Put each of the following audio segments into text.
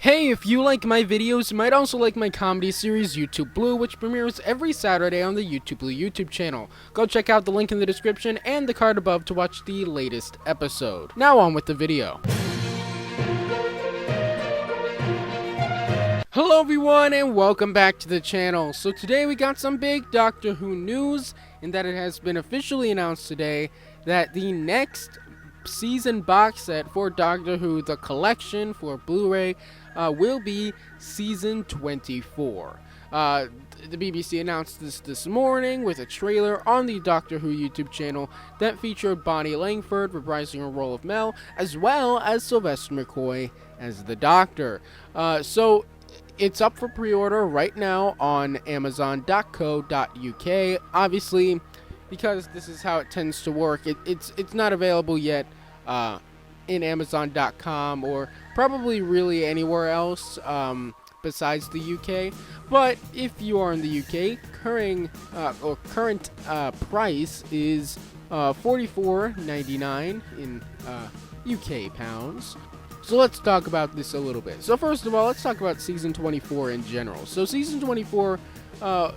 Hey, if you like my videos, you might also like my comedy series, YouTube Blue, which premieres every Saturday on the YouTube Blue YouTube channel. Go check out the link in the description and the card above to watch the latest episode. Now on with the video. Hello everyone and welcome back to the channel. So today we got some big Doctor Who news, in that it has been officially announced today that the next season box set for Doctor Who, the collection for Blu-ray, will be season 24. The BBC announced this morning with a trailer on the Doctor Who YouTube channel that featured Bonnie Langford reprising her role of Mel, as well as Sylvester McCoy as the Doctor. So it's up for pre-order right now on Amazon.co.uk. Obviously, because this is how it tends to work, it's not available yet in Amazon.com or probably really anywhere else besides the UK. But if you are in the UK, current price is $44.99 in UK pounds. So let's talk about this a little bit. So first of all, let's talk about season 24 in general. So season 24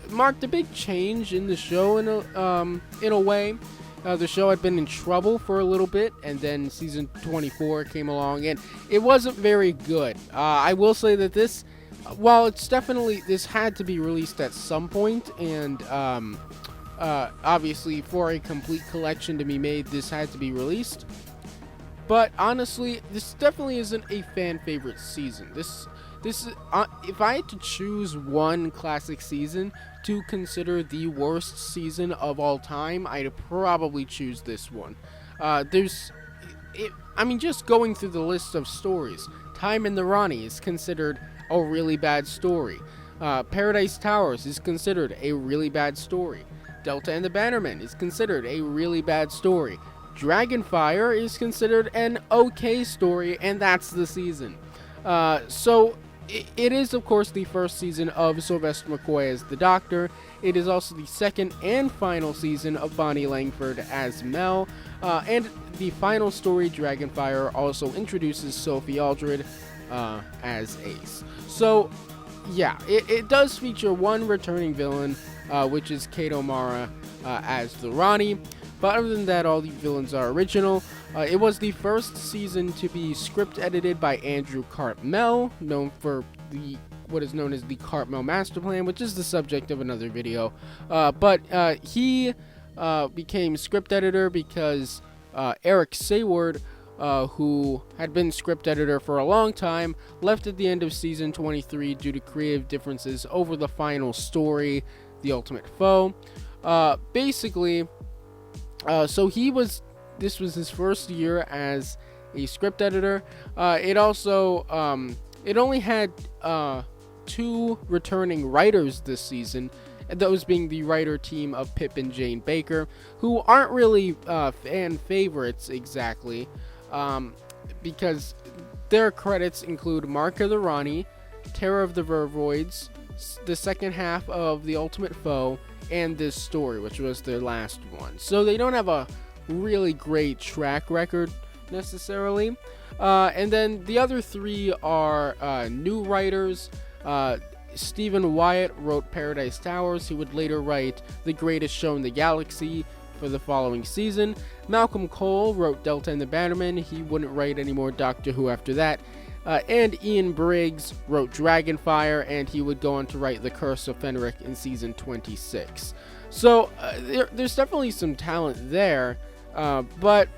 marked a big change in the show in a way. The show had been in trouble for a little bit, and then season 24 came along, and it wasn't very good. I will say that this, while it's definitely, this had to be released at some point, and obviously for a complete collection to be made, this had to be released. But honestly, this definitely isn't a fan favorite season. This is, if I had to choose one classic season to consider the worst season of all time, I'd probably choose this one. Just going through the list of stories, Time and The Rani is considered a really bad story. Paradise Towers is considered a really bad story. Delta and the Bannerman is considered a really bad story. Dragonfire is considered an okay story, and that's the season. So it is, of course, the first season of Sylvester McCoy as the Doctor. It is also the second and final season of Bonnie Langford as Mel. And the final story, Dragonfire, also introduces Sophie Aldrid as Ace. So, yeah, it does feature one returning villain, which is Kate O'Mara as the Rani. But other than that, all the villains are original. It was the first season to be script edited by Andrew Cartmel, known for what is known as the Cartmel Master Plan, which is the subject of another video. But he became script editor because Eric Sayward, who had been script editor for a long time, left at the end of season 23 due to creative differences over the final story, The Ultimate Foe. So this was his first year as a script editor. It only had 2 returning writers this season, those being the writer team of Pip and Jane Baker, who aren't really fan favorites exactly, because their credits include Mark of the Rani, Terror of the Vervoids, the second half of The Ultimate Foe, and this story, which was their last one. So they don't have a really great track record necessarily. And then the other 3 are new writers. Stephen Wyatt wrote Paradise Towers. He would later write The Greatest Show in the Galaxy for the following season. Malcom Kohll wrote Delta and the Bannerman. He wouldn't write any more Doctor Who after that. And Ian Briggs wrote Dragonfire, and he would go on to write The Curse of Fenric in season 26. So there's definitely some talent there, but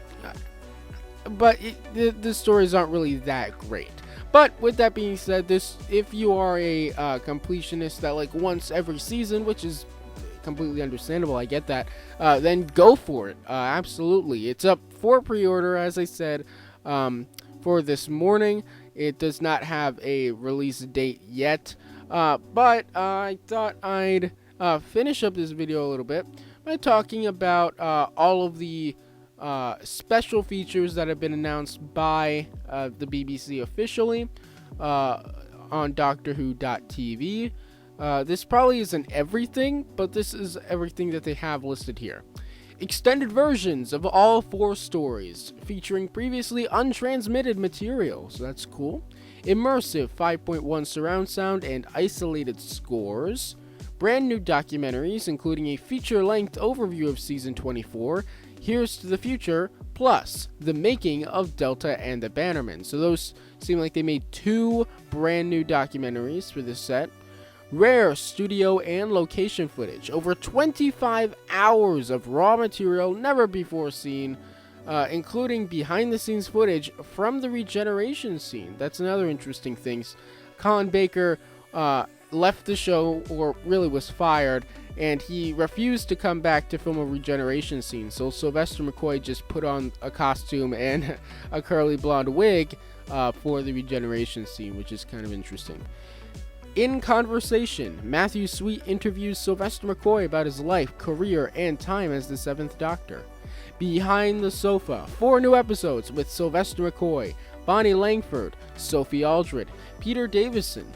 the stories aren't really that great. But with that being said, if you are a completionist that like once every season, which is completely understandable, I get that, then go for it. Absolutely, it's up for pre-order, as I said, for this morning. It does not have a release date yet, but I thought I'd finish up this video a little bit by talking about all of the special features that have been announced by the BBC officially on DoctorWho.tv. This probably isn't everything, but this is everything that they have listed here. Extended versions of all 4 stories, featuring previously untransmitted material, so that's cool. immersive 5.1 surround sound and isolated scores, brand new documentaries including a feature-length overview of Season 24, Here's to the Future, plus the making of Delta and the Bannerman. So those seem like they made 2 brand new documentaries for this set. Rare studio and location footage, over 25 hours of raw material never before seen, including behind-the-scenes footage from the regeneration scene. That's another interesting thing. Colin Baker left the show, or really was fired, and he refused to come back to film a regeneration scene. So Sylvester McCoy just put on a costume and a curly blonde wig for the regeneration scene, which is kind of interesting. In Conversation, Matthew Sweet interviews Sylvester McCoy about his life, career, and time as the 7th Doctor. Behind the Sofa, 4 new episodes with Sylvester McCoy, Bonnie Langford, Sophie Aldrid, Peter Davison,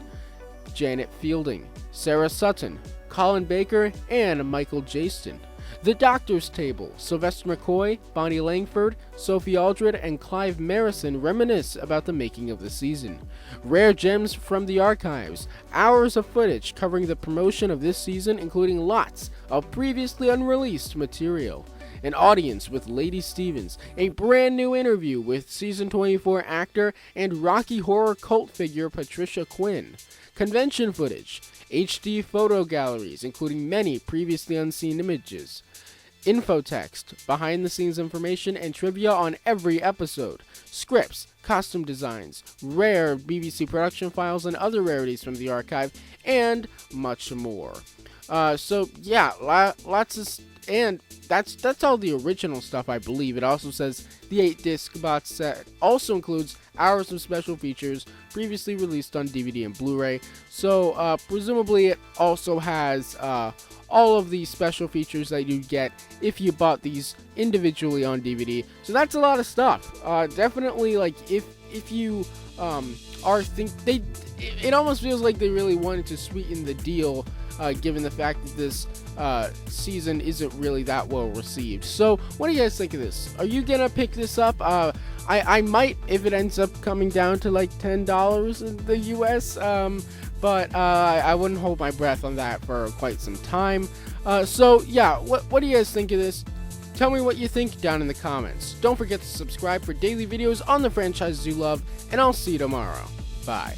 Janet Fielding, Sarah Sutton, Colin Baker, and Michael Jaston. The Doctor's Table, Sylvester McCoy, Bonnie Langford, Sophie Aldrid, and Clive Marison reminisce about the making of the season. Rare gems from the archives, hours of footage covering the promotion of this season, including lots of previously unreleased material. An audience with Lady Stevens, a brand new interview with Season 24 actor and Rocky Horror cult figure Patricia Quinn. Convention footage, HD photo galleries including many previously unseen images, infotext, behind-the-scenes information, and trivia on every episode, scripts, costume designs, rare BBC production files and other rarities from the archive, and much more. So yeah, lots of, and that's all the original stuff, I believe. It also says the 8-disc box set also includes hours of special features previously released on DVD and Blu-ray. So presumably it also has all of the special features that you get if you bought these individually on DVD. So that's a lot of stuff. Definitely, like if you it almost feels like they really wanted to sweeten the deal, given the fact that this season isn't really that well received. So what do you guys think of this? Are you gonna pick this up? I might, if it ends up coming down to like $10 in the US, but I wouldn't hold my breath on that for quite some time. So yeah, what do you guys think of this? Tell me what you think down in the comments. Don't forget to subscribe for daily videos on the franchises you love, and I'll see you tomorrow. Bye.